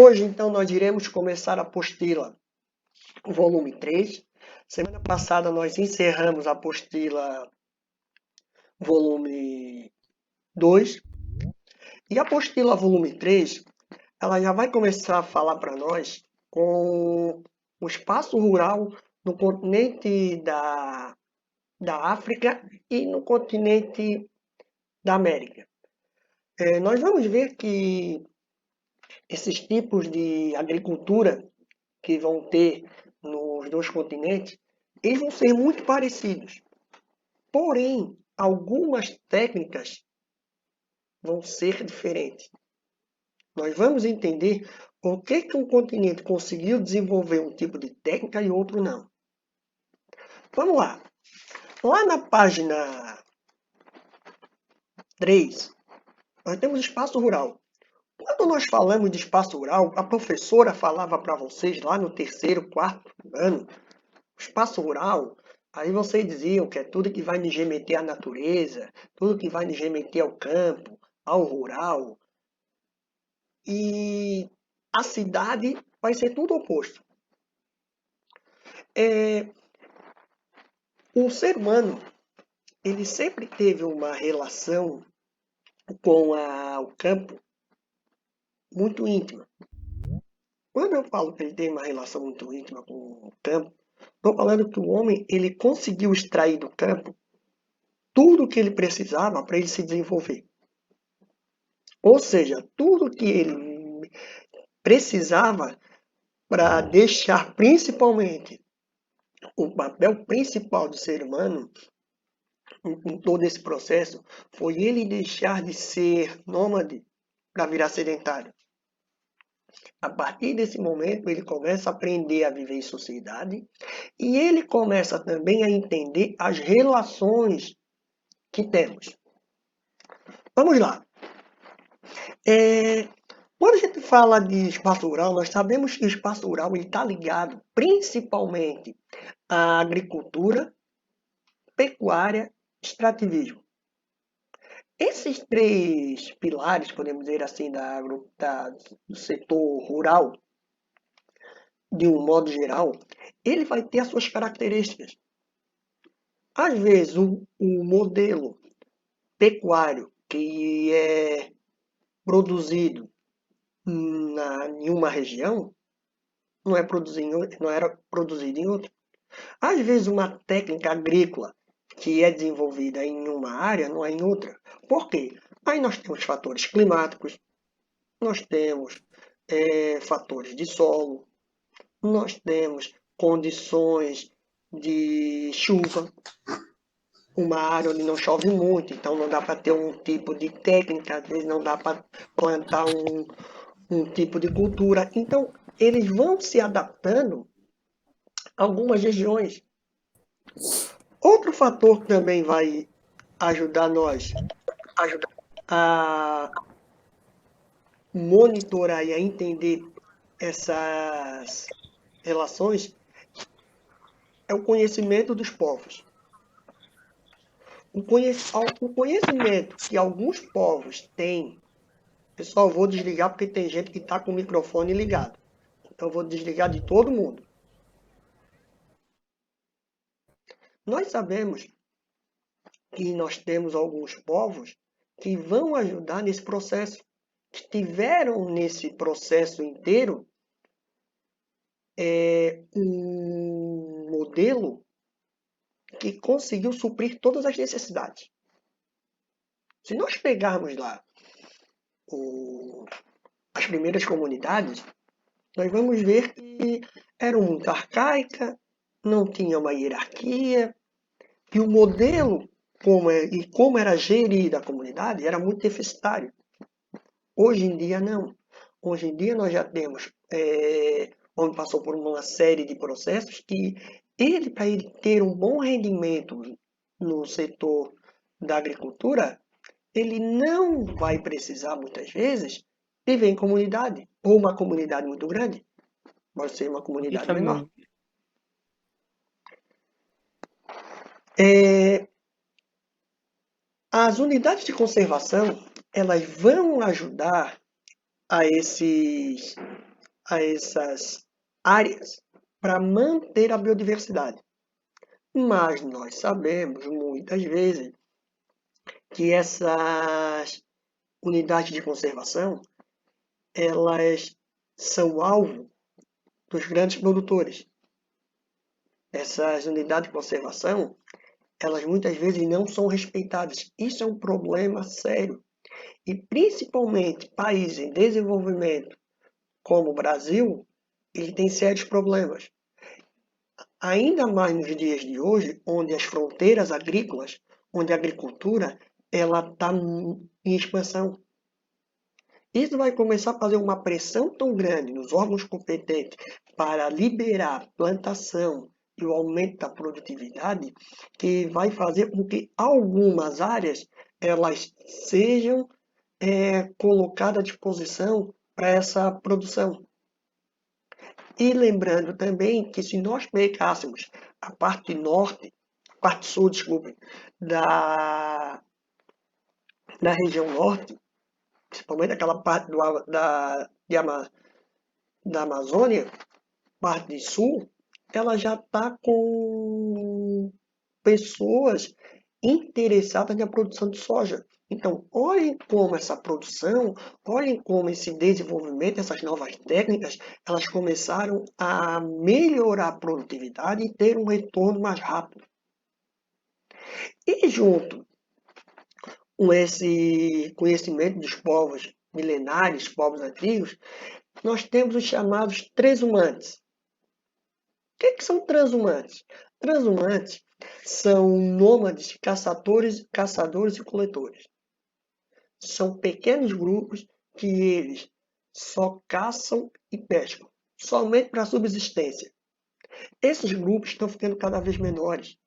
Hoje, então, nós iremos começar a apostila, volume 3. Semana passada nós encerramos a apostila, volume 2. E a apostila, volume 3, ela já vai começar a falar para nós com o espaço rural no continente da África e no continente da América. Nós vamos ver que esses tipos de agricultura que vão ter nos dois continentes, eles vão ser muito parecidos. Porém, algumas técnicas vão ser diferentes. Nós vamos entender por que um continente conseguiu desenvolver um tipo de técnica e outro não. Vamos lá. Lá na página 3, nós temos espaço rural. Quando nós falamos de espaço rural, a professora falava para vocês lá no terceiro, quarto ano, espaço rural, aí vocês diziam que é tudo que vai nos remeter à natureza, tudo que vai nos remeter ao campo, ao rural. E a cidade vai ser tudo oposto. O ser humano, ele sempre teve uma relação com o campo muito íntima. Quando eu falo que ele tem uma relação muito íntima com o campo, estou falando que o homem ele conseguiu extrair do campo tudo o que ele precisava para ele se desenvolver. Ou seja, tudo que ele precisava para deixar principalmente o papel principal do ser humano em todo esse processo foi ele deixar de ser nômade para virar sedentário. A partir desse momento, ele começa a aprender a viver em sociedade e ele começa também a entender as relações que temos. Vamos lá. Quando a gente fala de espaço rural, nós sabemos que o espaço rural está ligado principalmente à agricultura, pecuária, extrativismo. Esses três pilares, podemos dizer assim, do setor rural, de um modo geral, ele vai ter as suas características. Às vezes, o modelo pecuário que é produzido em uma região não era produzido em outra. Às vezes, uma técnica agrícola que é desenvolvida em uma área não é em outra. Por quê? Aí nós temos fatores climáticos, nós temos fatores de solo, nós temos condições de chuva, uma área onde não chove muito, então não dá para ter um tipo de técnica, às vezes não dá para plantar um tipo de cultura. Então, eles vão se adaptando a algumas regiões. Outro fator que também vai ajudar nós a monitorar e a entender essas relações é o conhecimento dos povos. O conhecimento que alguns povos têm. Pessoal, vou desligar porque tem gente que está com o microfone ligado. Então, vou desligar de todo mundo. Nós sabemos que nós temos alguns povos que vão ajudar nesse processo, que estiveram nesse processo inteiro um modelo que conseguiu suprir todas as necessidades. Se nós pegarmos lá as primeiras comunidades, nós vamos ver que eram muito arcaicas, não tinha uma hierarquia, e o modelo como era gerida a comunidade era muito deficitário. Hoje em dia, não. Hoje em dia, nós já temos, onde passou por uma série de processos que para ele ter um bom rendimento no setor da agricultura, ele não vai precisar, muitas vezes, viver em comunidade, ou uma comunidade muito grande. Pode ser uma comunidade menor. As unidades de conservação, elas vão ajudar a esses a essas áreas para manter a biodiversidade. Mas nós sabemos muitas vezes que essas unidades de conservação, elas são alvo dos grandes produtores. Essas unidades de conservação, elas muitas vezes não são respeitadas. Isso é um problema sério. E principalmente países em desenvolvimento, como o Brasil, ele tem sérios problemas. Ainda mais nos dias de hoje, onde as fronteiras agrícolas, onde a agricultura ela está em expansão. Isso vai começar a fazer uma pressão tão grande nos órgãos competentes para liberar a plantação e o aumento da produtividade, que vai fazer com que algumas áreas elas sejam colocadas à disposição para essa produção. E lembrando também que se nós pegássemos a parte norte, parte sul, desculpe, da região norte, principalmente aquela parte da Amazônia, parte sul, ela já está com pessoas interessadas na produção de soja. Então, olhem como essa produção, olhem como esse desenvolvimento, essas novas técnicas, elas começaram a melhorar a produtividade e ter um retorno mais rápido. E junto com esse conhecimento dos povos milenares, povos antigos, nós temos os chamados transhumantes. O que são transhumantes? Transhumantes são nômades, caçadores e coletores. São pequenos grupos que eles só caçam e pescam, somente para subsistência. Esses grupos estão ficando cada vez menores.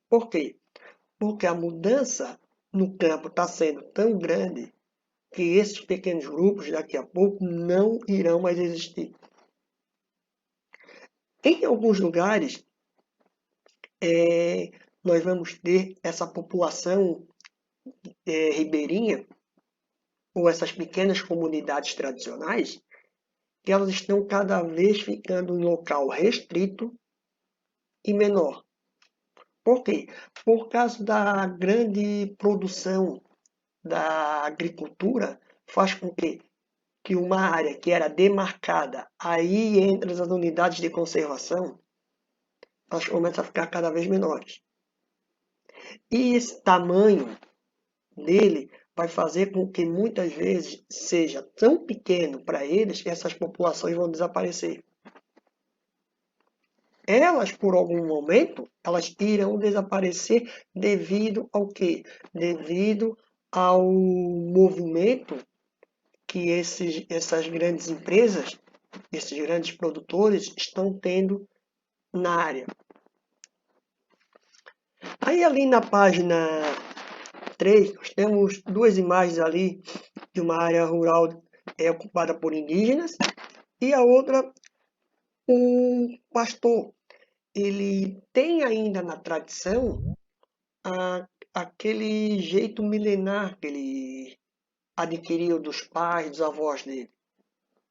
Por quê? Porque a mudança no campo está sendo tão grande que esses pequenos grupos daqui a pouco não irão mais existir. Em alguns lugares, nós vamos ter essa população ribeirinha, ou essas pequenas comunidades tradicionais, que elas estão cada vez ficando em local restrito e menor. Por quê? Por causa da grande produção da agricultura, faz com que uma área que era demarcada, aí entre as unidades de conservação, elas começam a ficar cada vez menores. E esse tamanho dele vai fazer com que muitas vezes seja tão pequeno para eles que essas populações vão desaparecer. Elas, por algum momento, elas irão desaparecer devido ao quê? Devido ao movimento que essas grandes empresas, esses grandes produtores estão tendo na área. Aí ali na página 3, nós temos duas imagens ali de uma área rural ocupada por indígenas e a outra um pastor. Ele tem ainda na tradição aquele jeito milenar que ele adquiriu dos pais, dos avós dele.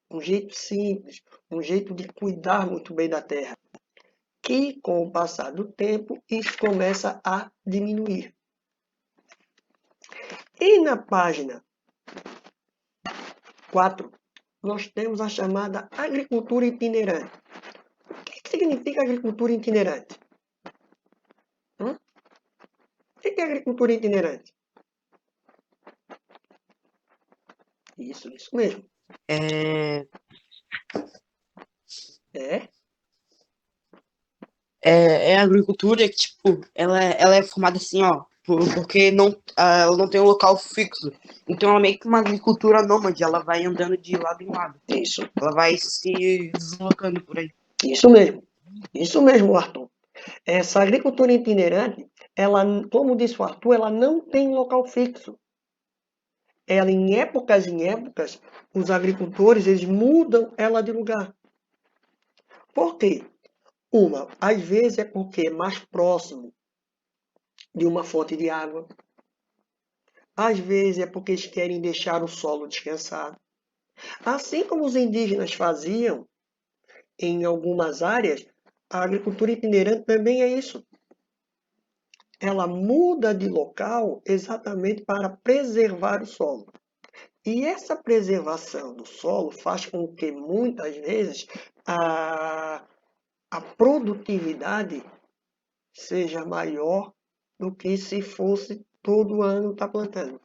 Um jeito simples, um jeito de cuidar muito bem da terra. Que com o passar do tempo isso começa a diminuir. E na página 4, nós temos a chamada agricultura itinerante. O que significa agricultura itinerante? O que é agricultura itinerante? Isso mesmo. É É a agricultura que, tipo, ela é formada assim, ó, porque ela não tem um local fixo. Então ela é meio que uma agricultura nômade, ela vai andando de lado em lado. isso. Ela vai se deslocando por aí. Isso mesmo, Arthur. Essa agricultura itinerante, ela, como disse o Arthur, ela não tem local fixo. Ela, em épocas, os agricultores, eles mudam ela de lugar. Por quê? Às vezes é porque é mais próximo de uma fonte de água. Às vezes é porque eles querem deixar o solo descansar. Assim como os indígenas faziam em algumas áreas, a agricultura itinerante também é isso. Ela muda de local exatamente para preservar o solo. E essa preservação do solo faz com que muitas vezes a, a produtividade seja maior do que se fosse todo ano estar plantando.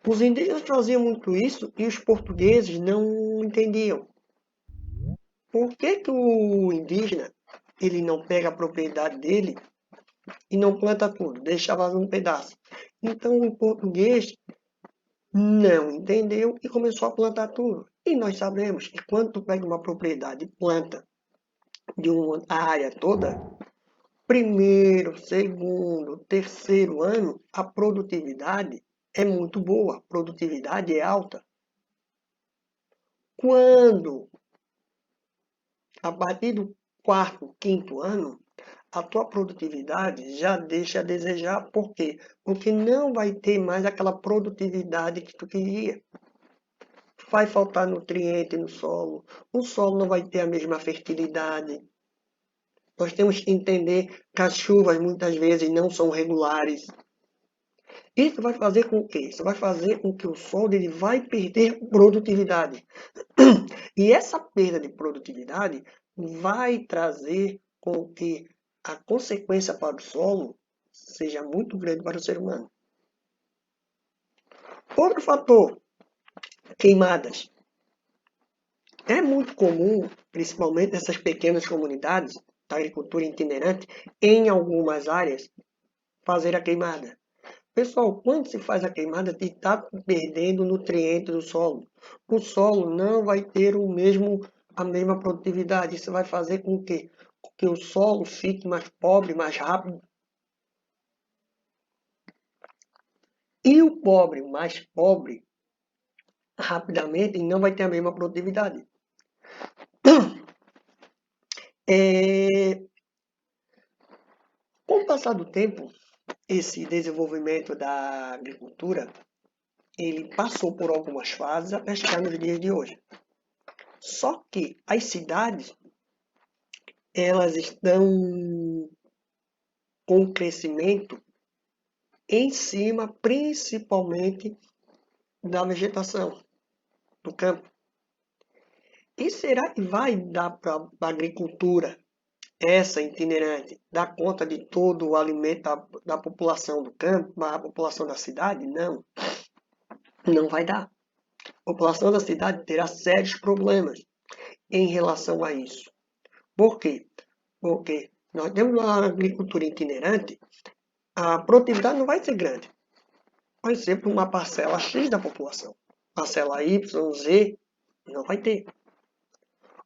Os indígenas faziam muito isso e os portugueses não entendiam. Por que, que o indígena ele não pega a propriedade dele e não planta tudo, deixa vazar um pedaço? Então o português não entendeu e começou a plantar tudo. E nós sabemos que quando tu pega uma propriedade e planta de uma área toda, primeiro, segundo, terceiro ano, a produtividade é muito boa, a produtividade é alta. Quando, a partir do quarto, quinto ano, a tua produtividade já deixa a desejar. Por quê? Porque não vai ter mais aquela produtividade que tu queria. Vai faltar nutriente no solo, o solo não vai ter a mesma fertilidade. Nós temos que entender que as chuvas muitas vezes não são regulares. Isso vai fazer com que? Isso vai fazer com que o solo ele vai perder produtividade. E essa perda de produtividade vai trazer com que a consequência para o solo seja muito grande para o ser humano. Outro fator, queimadas. É muito comum, principalmente nessas pequenas comunidades da agricultura itinerante, em algumas áreas, fazer a queimada. Pessoal, quando se faz a queimada, está perdendo nutrientes do solo. O solo não vai ter a mesma produtividade. Isso vai fazer com que o solo fique mais pobre, mais rápido. E o pobre, mais pobre, rapidamente, não vai ter a mesma produtividade. Com o passar do tempo, esse desenvolvimento da agricultura, ele passou por algumas fases até chegar nos dias de hoje. Só que as cidades, elas estão com crescimento em cima, principalmente, da vegetação, do campo. E será que vai dar para a agricultura, essa itinerante, dar conta de todo o alimento da população do campo, da população da cidade? Não, não vai dar. A população da cidade terá sérios problemas em relação a isso. Por quê? Porque nós temos uma agricultura itinerante, a produtividade não vai ser grande. Vai ser para uma parcela X da população. Parcela Y, Z, não vai ter.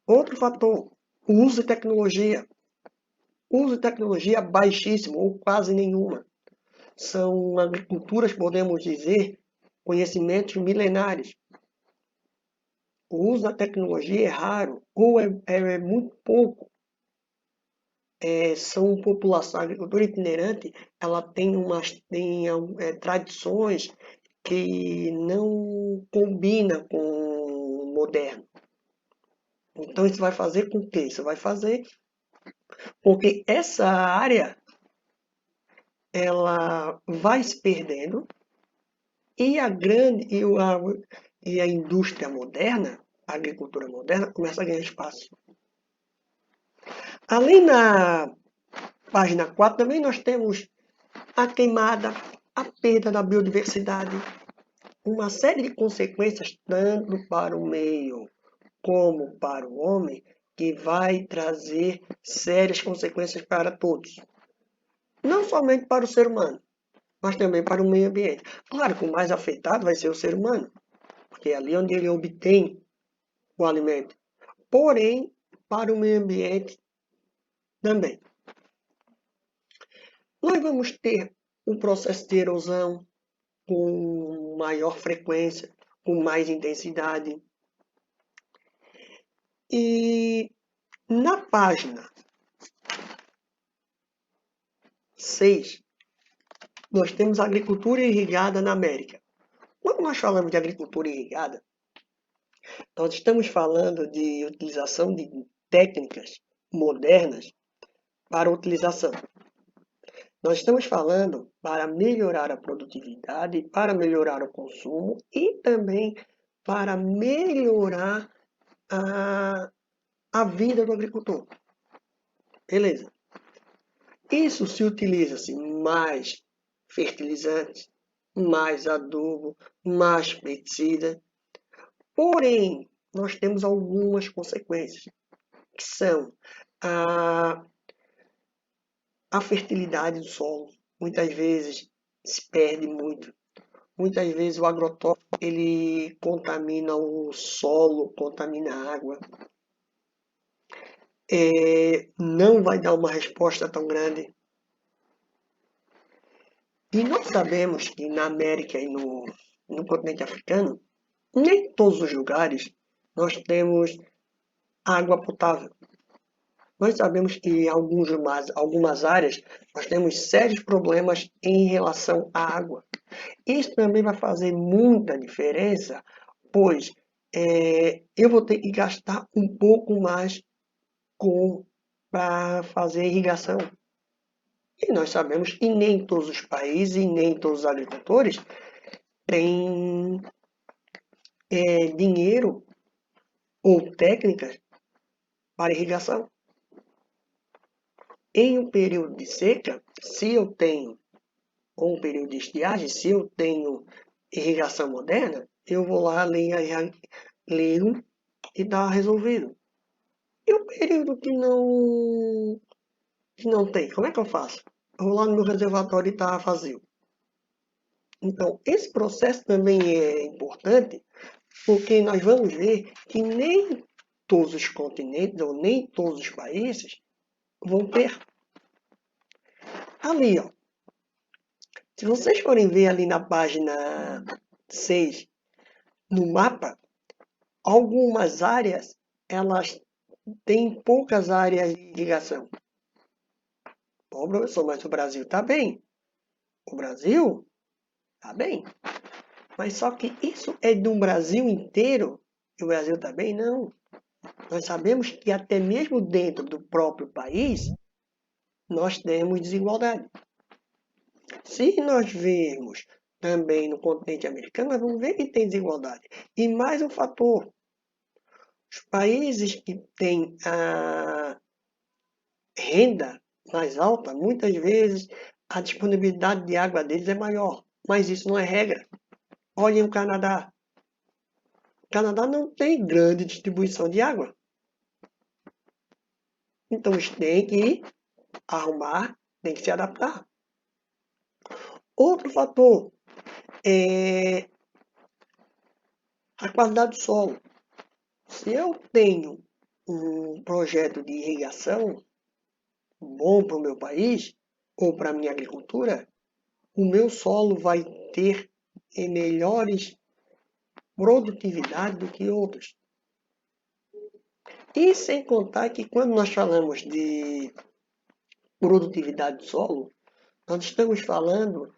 Outro fator, o uso de tecnologia. O uso de tecnologia baixíssimo ou quase nenhuma. São agriculturas, podemos dizer, conhecimentos milenares. O uso da tecnologia é raro ou é muito pouco. São população, a agricultura itinerante, ela tem tradições que não combina com o moderno. Então isso vai fazer com que? Isso vai fazer com que essa área ela vai se perdendo e a indústria moderna, a agricultura moderna, começa a ganhar espaço. Ali na página 4 também nós temos a queimada, a perda da biodiversidade, uma série de consequências tanto para o meio como para o homem, que vai trazer sérias consequências para todos. Não somente para o ser humano, mas também para o meio ambiente. Claro que o mais afetado vai ser o ser humano, porque é ali onde ele obtém o alimento. Porém, para o meio ambiente também. Nós vamos ter um processo de erosão com maior frequência, com mais intensidade. E na página 6, nós temos a agricultura irrigada na América. Quando nós falamos de agricultura irrigada, Nós estamos falando de utilização de técnicas modernas para utilização. Nós estamos falando para melhorar a produtividade, para melhorar o consumo e também para melhorar a vida do agricultor. Beleza. Isso se utiliza-se mais fertilizantes, mais adubo, mais pesticida. Porém, nós temos algumas consequências, que são a fertilidade do solo. Muitas vezes se perde muito. Muitas vezes o agrotóxico ele contamina o solo, contamina a água. Não vai dar uma resposta tão grande. E nós sabemos que na América e no continente africano, nem em todos os lugares nós temos água potável. Nós sabemos que em algumas áreas nós temos sérios problemas em relação à água. Isso também vai fazer muita diferença, pois eu vou ter que gastar um pouco mais para fazer irrigação. E nós sabemos que nem todos os países e nem todos os agricultores têm dinheiro ou técnicas para irrigação. Em um período de seca, se eu tenho, ou um período de estiagem, se eu tenho irrigação moderna, eu vou lá, ligo e está resolvido. E o período que não tem, como é que eu faço? Eu vou lá no meu reservatório e está vazio. Então, esse processo também é importante, porque nós vamos ver que nem todos os continentes ou nem todos os países vão ter. Ali, ó. Se vocês forem ver ali na página 6, no mapa, algumas áreas, elas têm poucas áreas de irrigação. Bom, professor, mas o Brasil está bem. O Brasil está bem. Mas só que isso é do Brasil inteiro e o Brasil está bem? Não. Nós sabemos que até mesmo dentro do próprio país, nós temos desigualdade. Se nós vermos também no continente americano, nós vamos ver que tem desigualdade. E mais um fator. Os países que têm a renda mais alta, muitas vezes a disponibilidade de água deles é maior. Mas isso não é regra. Olhem o Canadá. O Canadá não tem grande distribuição de água. Então eles têm que arrumar, têm que se adaptar. Outro fator é a qualidade do solo. Se eu tenho um projeto de irrigação bom para o meu país ou para a minha agricultura, o meu solo vai ter melhores produtividade do que outros. E sem contar que quando nós falamos de produtividade do solo, nós estamos falando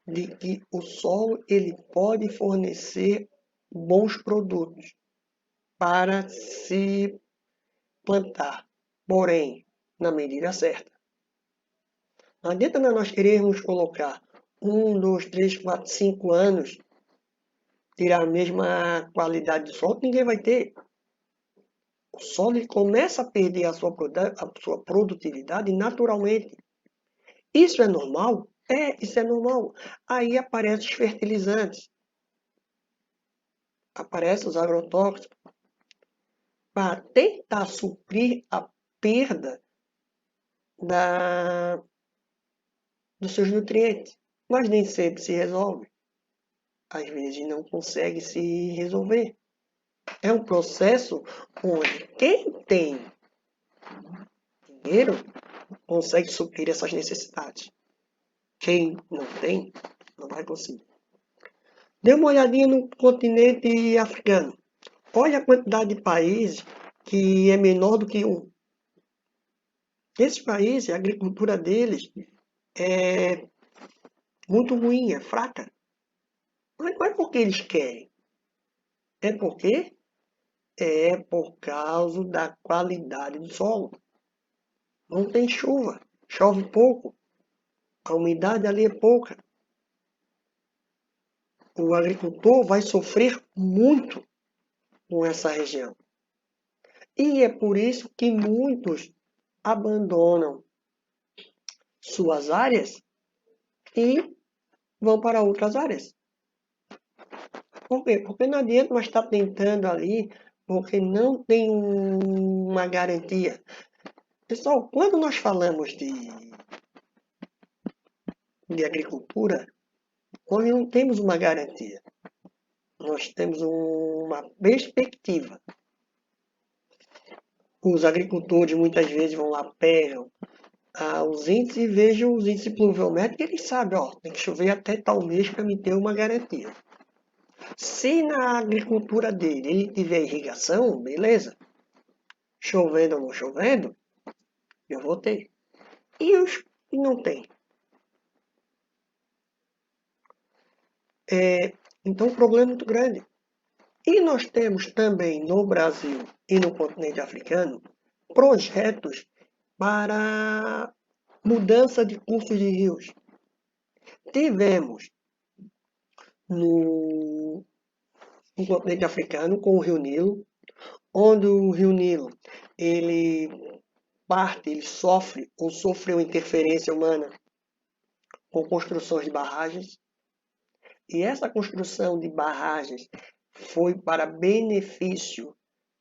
de que o solo ele pode fornecer bons produtos para se plantar, porém, na medida certa. Não adianta nós querermos colocar 1, 2, 3, 4, 5 anos, tirar a mesma qualidade de solo, ninguém vai ter. O solo ele começa a perder a sua produtividade naturalmente. Isso é normal? Isso é normal. Aí aparecem os fertilizantes, aparecem os agrotóxicos, para tentar suprir a perda dos seus nutrientes. Mas nem sempre se resolve. Às vezes não consegue se resolver. É um processo onde quem tem dinheiro consegue suprir essas necessidades. Quem não tem, não vai conseguir. Dê uma olhadinha no continente africano. Olha a quantidade de países que é menor do que um. Esses países, a agricultura deles é muito ruim, é fraca. Mas não é porque eles querem. É porque É por causa da qualidade do solo. Não tem chuva, chove pouco, a umidade ali é pouca. O agricultor vai sofrer muito com essa região. E é por isso que muitos abandonam suas áreas e vão para outras áreas. Por quê? Porque não adianta nós estar tentando ali, porque não tem uma garantia. Pessoal, quando nós falamos de agricultura, nós não temos uma garantia. Nós temos uma perspectiva. Os agricultores muitas vezes vão lá, pegam os índices e vejam os índices pluviométricos e eles sabem, ó, tem que chover até tal mês para me ter uma garantia. Se na agricultura dele ele tiver irrigação, beleza. Chovendo ou não chovendo, eu vou ter. E os que não tem? Então o problema é muito grande. E nós temos também no Brasil e no continente africano projetos para mudança de cursos de rios. Tivemos no continente africano com o Rio Nilo, onde o Rio Nilo ele sofre ou sofreu interferência humana com construções de barragens. E essa construção de barragens foi para benefício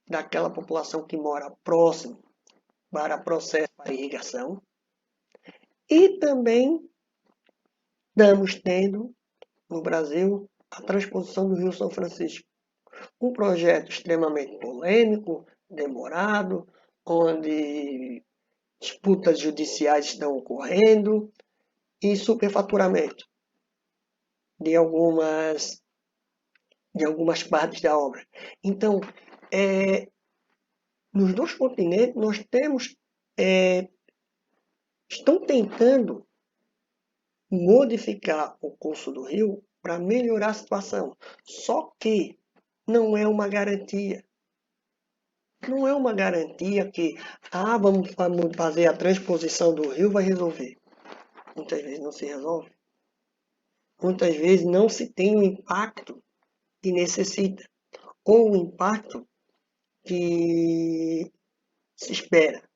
daquela população que mora próximo para processo para irrigação. E também estamos tendo no Brasil a transposição do Rio São Francisco. Um projeto extremamente polêmico, demorado, onde disputas judiciais estão ocorrendo e superfaturamento de algumas partes da obra. Então, nos dois continentes nós temos estão tentando modificar o curso do rio para melhorar a situação. Só que não é uma garantia. Não é uma garantia que, vamos fazer a transposição do rio, vai resolver. Muitas vezes não se resolve. Muitas vezes não se tem o impacto que necessita, ou o impacto que se espera.